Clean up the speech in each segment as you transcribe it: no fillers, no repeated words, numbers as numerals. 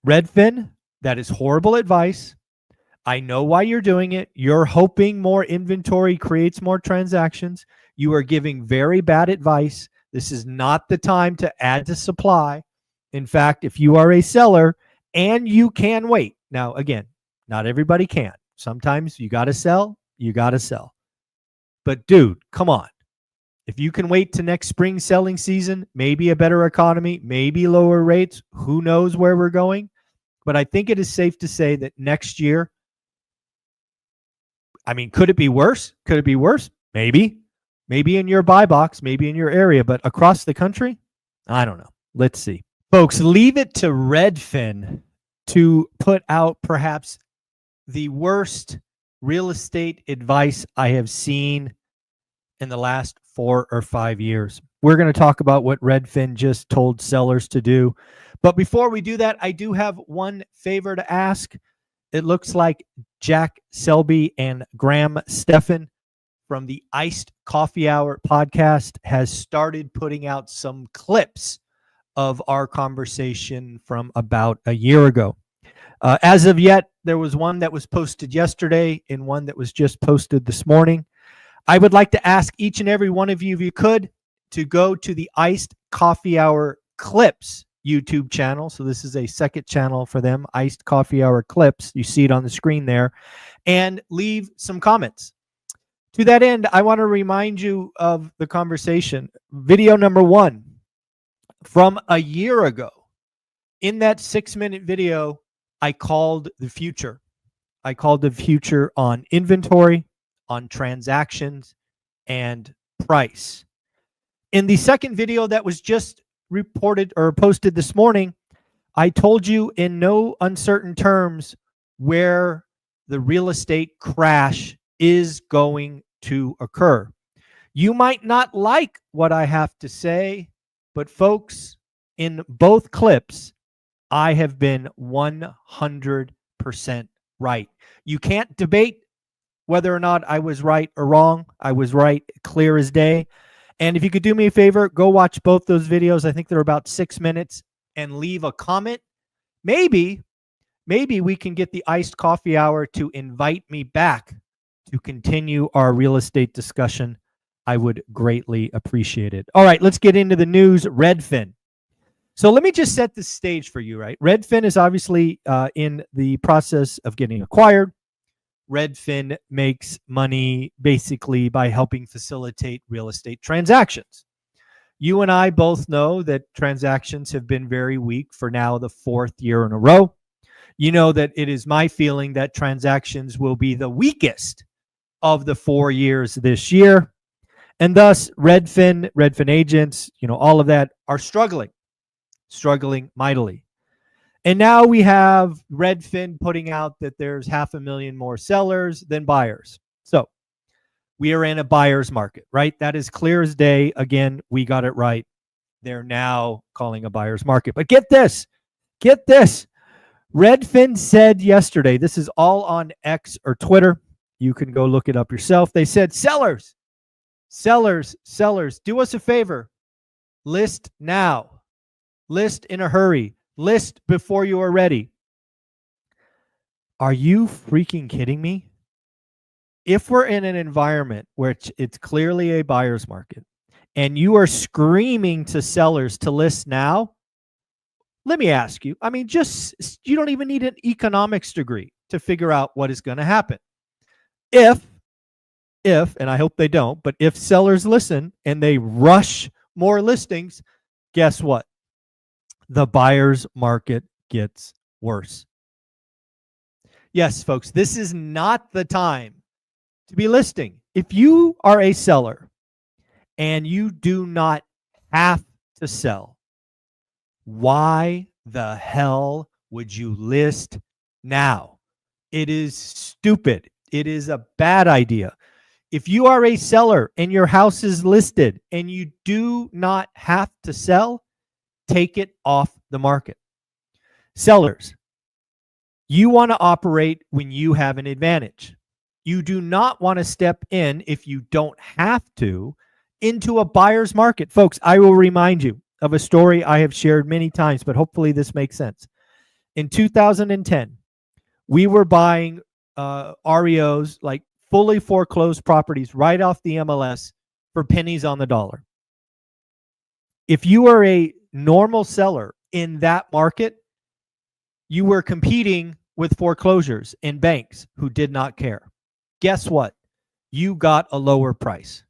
Redfin, that is horrible advice. I know why you're doing it. You're hoping more inventory creates more transactions. You are giving very bad advice. This is not the time to add to supply. In fact, if you are a seller and you can wait. Now, again, not everybody can. Sometimes you got to sell, you got to sell. But dude, come on. If you can wait to next spring selling season, maybe a better economy, maybe lower rates, who knows where we're going. But I think it is safe to say that next year, I mean, could it be worse? Could it be worse? Maybe. Maybe in your buy box, maybe in your area, but across the country, I don't know. Let's see. Folks, leave it to Redfin to put out perhaps the worst real estate advice I have seen in the last 4 or 5 years. We're going to talk about what Redfin just told sellers to do. But before we do that, I do have one favor to ask. It looks like Jack Selby and Graham Stephan from the Iced Coffee Hour podcast has started putting out some clips of our conversation from about a year ago. As of yet, there was one that was posted yesterday and one that was just posted this morning. I would like to ask each and every one of you, if you could, to go to the Iced Coffee Hour Clips YouTube channel. So this is a second channel for them, Iced Coffee Hour Clips. You see it on the screen there. And leave some comments. To that end, I want to remind you of the conversation. Video number 1 from a year ago. In that 6-minute video, I called the future. I called the future on inventory, on transactions, and price. In the second video that was just reported or posted this morning, I told you in no uncertain terms where the real estate crash is going to occur. You might not like what I have to say, but folks, in both clips, I have been 100% right. You can't debate whether or not I was right or wrong. I was right, clear as day. And if you could do me a favor, go watch both those videos. I think they're about 6 minutes, and leave a comment. Maybe we can get the Iced Coffee Hour to invite me back to continue our real estate discussion. I would greatly appreciate it. All right, let's get into the news. Redfin. So let me just set the stage for you, right? Redfin is obviously in the process of getting acquired. Redfin makes money basically by helping facilitate real estate transactions. You and I both know that transactions have been very weak for now the 4th year in a row. You know that it is my feeling that transactions will be the weakest of the 4 years this year. And thus, Redfin agents, all of that are struggling mightily. And now we have Redfin putting out that there's 500,000 more sellers than buyers. So we are in a buyer's market, right? That is clear as day. Again, we got it right. They're now calling a buyer's market. But get this. Redfin said yesterday, this is all on X or Twitter. You can go look it up yourself. They said, sellers, do us a favor. List now. List in a hurry. List before you are ready. Are you freaking kidding me? If we're in an environment where it's clearly a buyer's market and you are screaming to sellers to list now, let me ask you, you don't even need an economics degree to figure out what is going to happen. If, and I hope they don't, but if sellers listen and they rush more listings, guess what? The buyer's market gets worse. Yes, folks, this is not the time to be listing. If you are a seller and you do not have to sell, why the hell would you list now? It is stupid. It is a bad idea. If you are a seller and your house is listed and you do not have to sell, take it off the market. Sellers, you want to operate when you have an advantage. You do not want to step in, if you don't have to, into a buyer's market. Folks, I will remind you of a story I have shared many times, but hopefully this makes sense. In 2010, we were buying REOs, like fully foreclosed properties, right off the MLS for pennies on the dollar. If you are a normal seller in that market, you were competing with foreclosures and banks who did not care. Guess what? You got a lower price.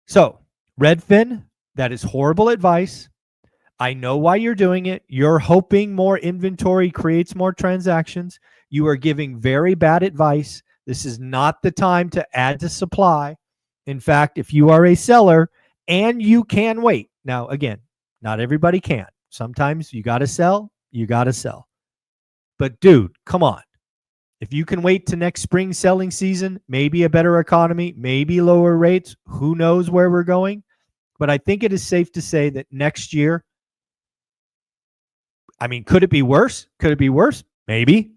So, Redfin, that is horrible advice. I know why you're doing it. You're hoping more inventory creates more transactions. You are giving very bad advice. This is not the time to add to supply. In fact, if you are a seller and you can wait, now again, not everybody can. Sometimes you got to sell, you got to sell. But dude, come on. If you can wait to next spring selling season, maybe a better economy, maybe lower rates, who knows where we're going. But I think it is safe to say that next year, I mean, could it be worse? Could it be worse? Maybe.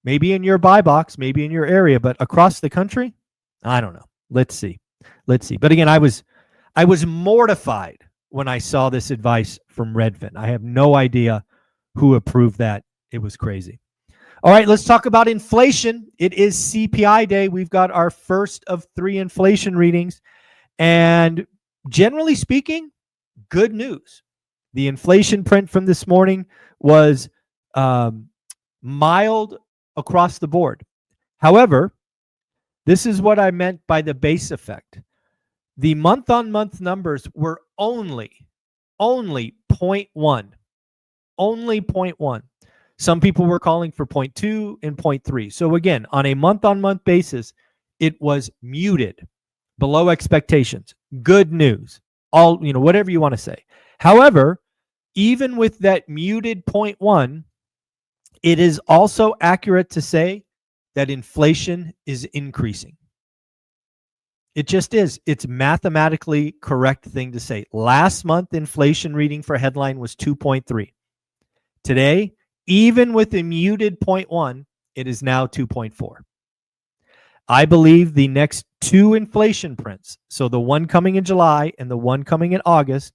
Maybe in your buy box, maybe in your area, but across the country, I don't know. Let's see. Let's see. But again, I was mortified when I saw this advice from Redfin. I have no idea who approved that. It was crazy. All right, let's talk about inflation. It is CPI day. We've got our first of 3 inflation readings. And generally speaking, good news. The inflation print from this morning was mild across the board. However, this is what I meant by the base effect. The month-on-month numbers were only 0.1. Only 0.1. Some people were calling for 0.2 and 0.3. So again, on a month-on-month basis, it was muted, below expectations. Good news. All, whatever you want to say. However, even with that muted 0.1, it is also accurate to say that inflation is increasing. It just is. It's mathematically correct thing to say. Last month, inflation reading for headline was 2.3. Today, even with a muted 0.1, it is now 2.4. I believe the next 2 inflation prints, so the one coming in July and the one coming in August,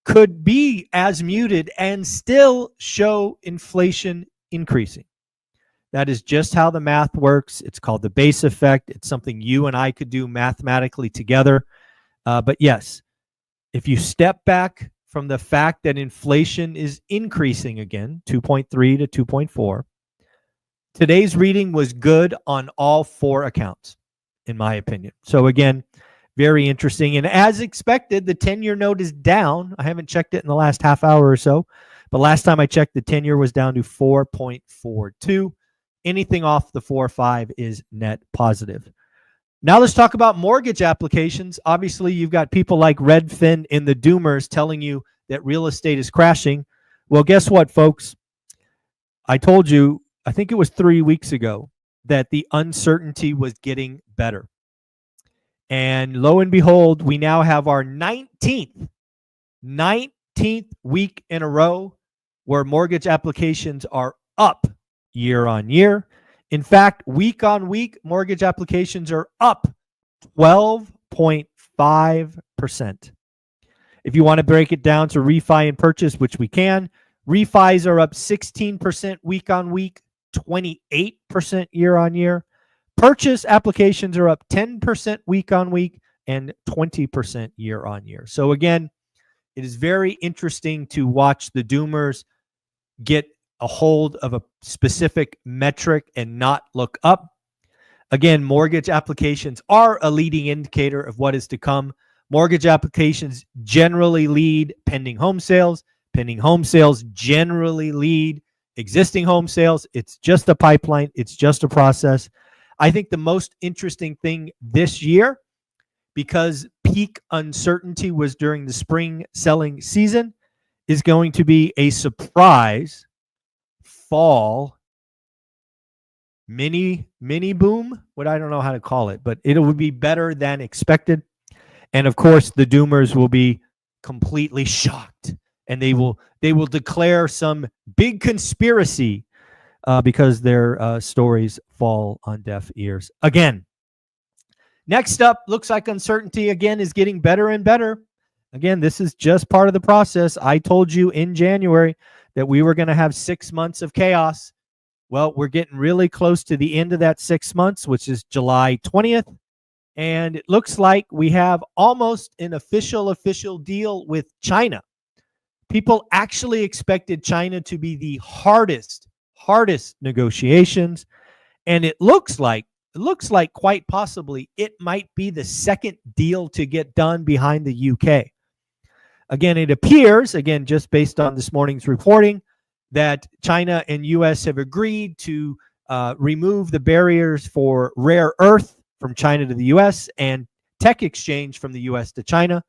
could be as muted and still show inflation increasing. That is just how the math works. It's called the base effect. It's something you and I could do mathematically together. But yes, if you step back from the fact that inflation is increasing again, 2.3 to 2.4, today's reading was good on all 4 accounts, in my opinion. So again, very interesting. And as expected, the 10-year note is down. I haven't checked it in the last half hour or so, but last time I checked, the 10-year was down to 4.42. Anything off the 4 or 5 is net positive. Now let's talk about mortgage applications. Obviously, you've got people like Redfin and the doomers telling you that real estate is crashing. Well, guess what, folks? I told you, I think it was 3 weeks ago, that the uncertainty was getting better. And lo and behold, we now have our 19th week in a row where mortgage applications are up year on year. In fact, week on week, mortgage applications are up 12.5%. If you want to break it down to refi and purchase, which we can, refis are up 16% week on week, 28% year on year. Purchase applications are up 10% week on week and 20% year on year. So again, it is very interesting to watch the doomers get a hold of a specific metric and not look up. Again, mortgage applications are a leading indicator of what is to come. Mortgage applications generally lead pending home sales. Pending home sales generally lead existing home sales. It's just a pipeline. It's just a process. I think the most interesting thing this year, because peak uncertainty was during the spring selling season, is going to be a surprise fall mini boom. What I don't know how to call it, but it would be better than expected. And of course, the doomers will be completely shocked, and they will declare some big conspiracy because their stories fall on deaf ears again. Next up, looks like uncertainty again is getting better and better. Again, this is just part of the process. I told you in January that we were going to have 6 months of chaos. Well, we're getting really close to the end of that 6 months, which is July 20th. And it looks like we have almost an official deal with China. People actually expected China to be the hardest negotiations. And it looks like quite possibly it might be the second deal to get done behind the UK. Again, it appears, just based on this morning's reporting, that China and US have agreed to remove the barriers for rare earth from China to the US and tech exchange from the US to China.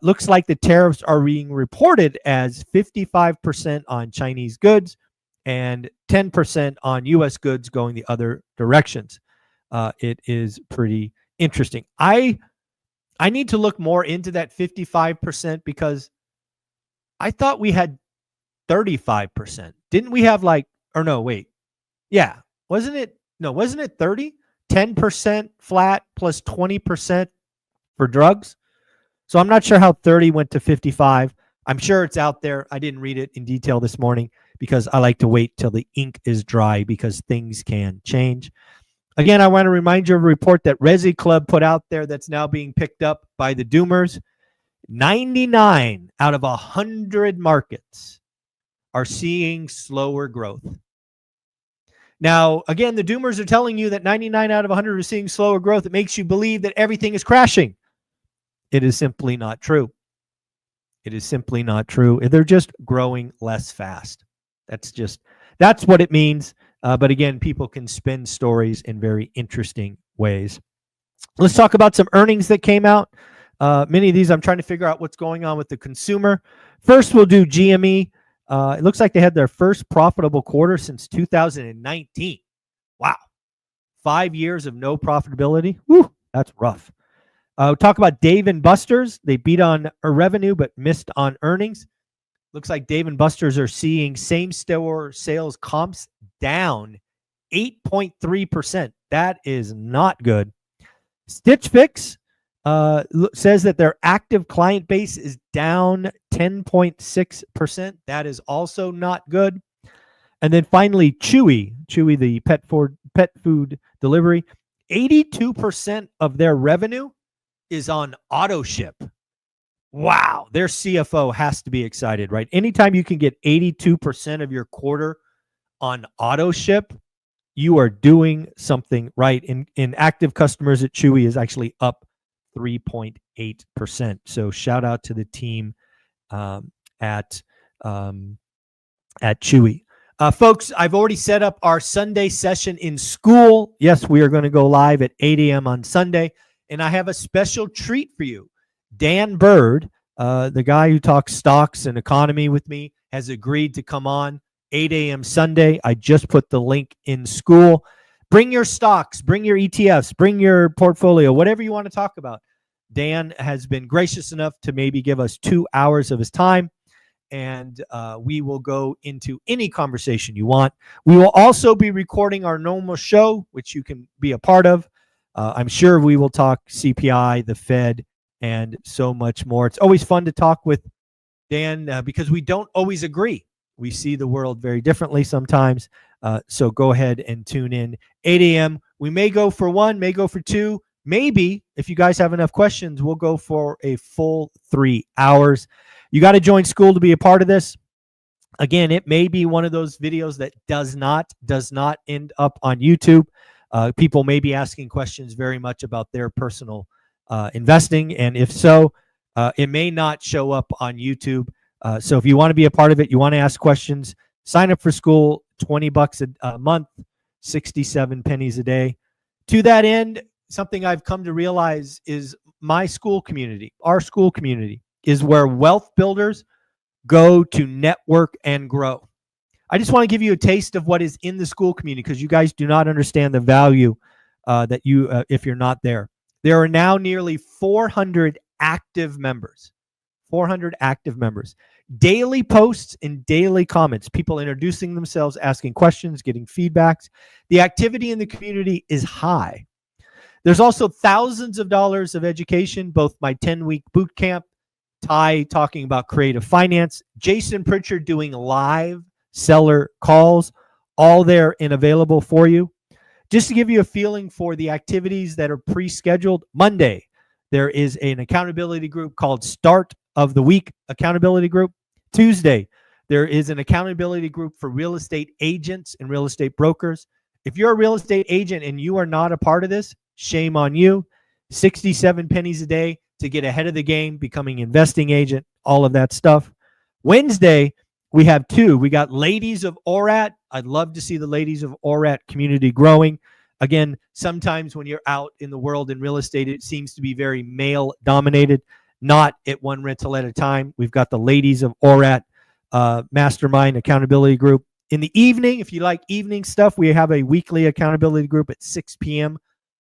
Looks like the tariffs are being reported as 55% on Chinese goods and 10% on US goods going the other directions. It is pretty interesting. I need to look more into that 55% because I thought we had 35%. Didn't we have wasn't it 30? 10% flat plus 20% for drugs. So I'm not sure how 30 went to 55. I'm sure it's out there. I didn't read it in detail this morning because I like to wait till the ink is dry because things can change. Again, I want to remind you of a report that Resi Club put out there that's now being picked up by the Doomers. 99 out of 100 markets are seeing slower growth. Now, again, the Doomers are telling you that 99 out of 100 are seeing slower growth. It makes you believe that everything is crashing. It is simply not true. It is simply not true. They're just growing less fast. That's what it means. But again, people can spin stories in very interesting ways. Let's talk about some earnings that came out. Many of these, I'm trying to figure out what's going on with the consumer. First, we'll do GME. It looks like they had their first profitable quarter since 2019. Wow. 5 years of no profitability. Woo, that's rough. Talk about Dave & Buster's. They beat on revenue but missed on earnings. Looks like Dave & Buster's are seeing same-store sales comps down 8.3%. That is not good. Stitch Fix says that their active client base is down 10.6%. That is also not good. And then finally, Chewy, the pet food delivery, 82% of their revenue is on auto ship. Wow, their CFO has to be excited, right? Anytime you can get 82% of your quarter on auto ship, you are doing something right. In active customers at Chewy is actually up 3.8%. So shout out to the team at Chewy. Folks, I've already set up our Sunday session in school. Yes, we are going to go live at 8 a.m. on Sunday. And I have a special treat for you. Dan Bird, the guy who talks stocks and economy with me, has agreed to come on 8 a.m. Sunday. I just put the link in school. Bring your stocks, bring your ETFs, bring your portfolio, whatever you want to talk about. Dan has been gracious enough to maybe give us 2 hours of his time, and we will go into any conversation you want. We will also be recording our normal show, which you can be a part of. I'm sure we will talk CPI, the Fed, and so much more. It's always fun to talk with Dan because we don't always agree. We see the world very differently sometimes. So go ahead and tune in 8 a.m. We may go for 1, may go for 2. Maybe if you guys have enough questions, we'll go for a full 3 hours. You got to join school to be a part of this. Again, it may be one of those videos that does not end up on YouTube. People may be asking questions very much about their personal investing. And if so, it may not show up on YouTube. So if you want to be a part of it, you want to ask questions, sign up for school, $20 a month, 67 pennies a day. To that end, something I've come to realize is my school community, our school community, is where wealth builders go to network and grow. I just want to give you a taste of what is in the school community because you guys do not understand the value that you, if you're not there. There are now nearly 400 active members. 400 active members. Daily posts and daily comments. People introducing themselves, asking questions, getting feedbacks. The activity in the community is high. There's also thousands of dollars of education, both my 10-week boot camp Ty talking about creative finance, Jason Pritchard doing live seller calls, all there and available for you. Just to give you a feeling for the activities that are pre-scheduled, Monday, there is an accountability group called Start of the Week Accountability Group. Tuesday, there is an accountability group for real estate agents and real estate brokers. If you're a real estate agent and you are not a part of this, shame on you. 67 pennies a day to get ahead of the game, becoming investing agent, all of that stuff. Wednesday, we have two. We got Ladies of ORAT. I'd love to see the Ladies of ORAT community growing. Again, sometimes when you're out in the world in real estate, it seems to be very male dominated, not at one rental at a time. We've got the Ladies of ORAT mastermind accountability group. In the evening, if you like evening stuff, we have a weekly accountability group at 6 p.m.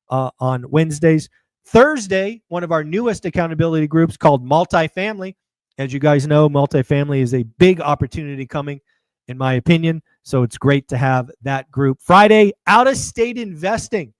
On Wednesdays. Thursday, one of our newest accountability groups called Multifamily. As you guys know, multifamily is a big opportunity coming, in my opinion. So it's great to have that group. Friday, out-of-state investing.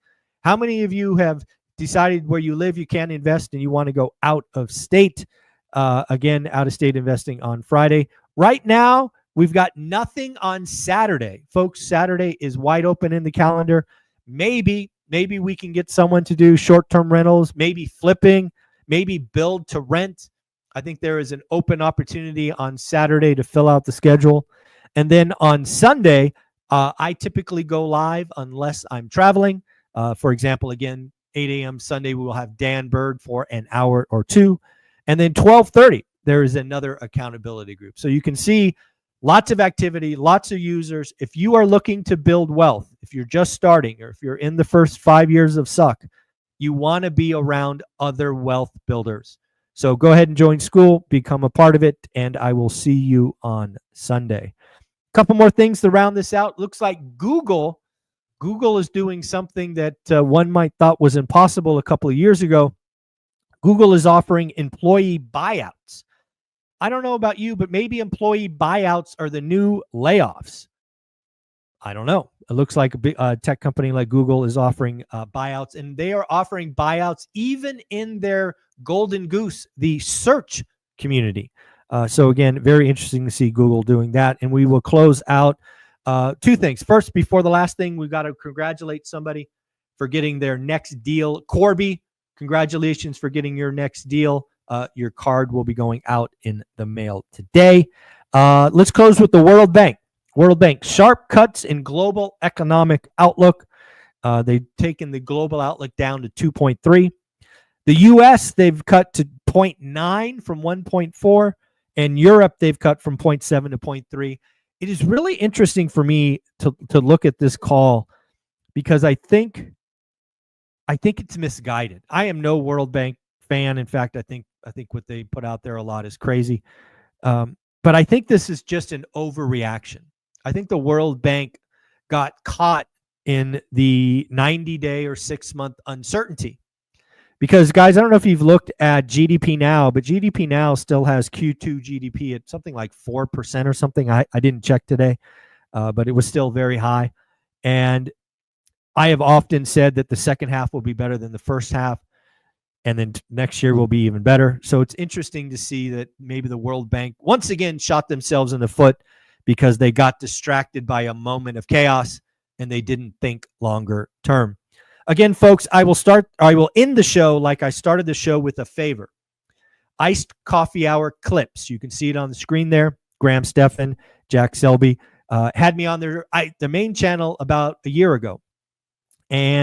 How many of you have decided where you live you can't invest and you want to go out of state? Again, out-of-state investing on Friday. Right now, we've got nothing on Saturday. Folks, Saturday is wide open in the calendar. Maybe we can get someone to do short-term rentals, maybe flipping, maybe build to rent. I think there is an open opportunity on Saturday to fill out the schedule. And then on Sunday, I typically go live unless I'm traveling. For example, again, 8 a.m. Sunday, we will have Dan Bird for an hour or two. And then 12:30, there is another accountability group. So you can see lots of activity, lots of users. If you are looking to build wealth, if you're just starting, or if you're in the first 5 years of suck, you want to be around other wealth builders. So go ahead and join school, become a part of it, and I will see you on Sunday. A couple more things to round this out. Looks like Google is doing something that one might thought was impossible a couple of years ago. Google is offering employee buyouts. I don't know about you, but maybe employee buyouts are the new layoffs. I don't know. It looks like a big tech company like Google is offering buyouts, and they are offering buyouts even in their golden goose, the search community. So again, very interesting to see Google doing that. And we will close out two things. First, before the last thing, we've got to congratulate somebody for getting their next deal. Corby, congratulations for getting your next deal. Your card will be going out in the mail today. Let's close with the World Bank. World Bank, sharp cuts in global economic outlook. They've taken the global outlook down to 2.3. The U.S., they've cut to 0.9 from 1.4. And Europe, they've cut from 0.7 to 0.3. It is really interesting for me to look at this call because I think it's misguided. I am no World Bank fan. In fact, I think what they put out there a lot is crazy. But I think this is just an overreaction. I think the World Bank got caught in the 90-day or 6-month uncertainty. Because, guys, I don't know if you've looked at GDP now, but GDP now still has Q2 GDP at something like 4% or something. I didn't check today, but it was still very high. And I have often said that the second half will be better than the first half, and then next year will be even better. So it's interesting to see that maybe the World Bank once again shot themselves in the foot because they got distracted by a moment of chaos and they didn't think longer term. Again, folks, I will end the show like I started the show with a favor. Iced Coffee Hour clips. You can see it on the screen there. Graham Stephan, Jack Selby had me on the main channel about a year ago. And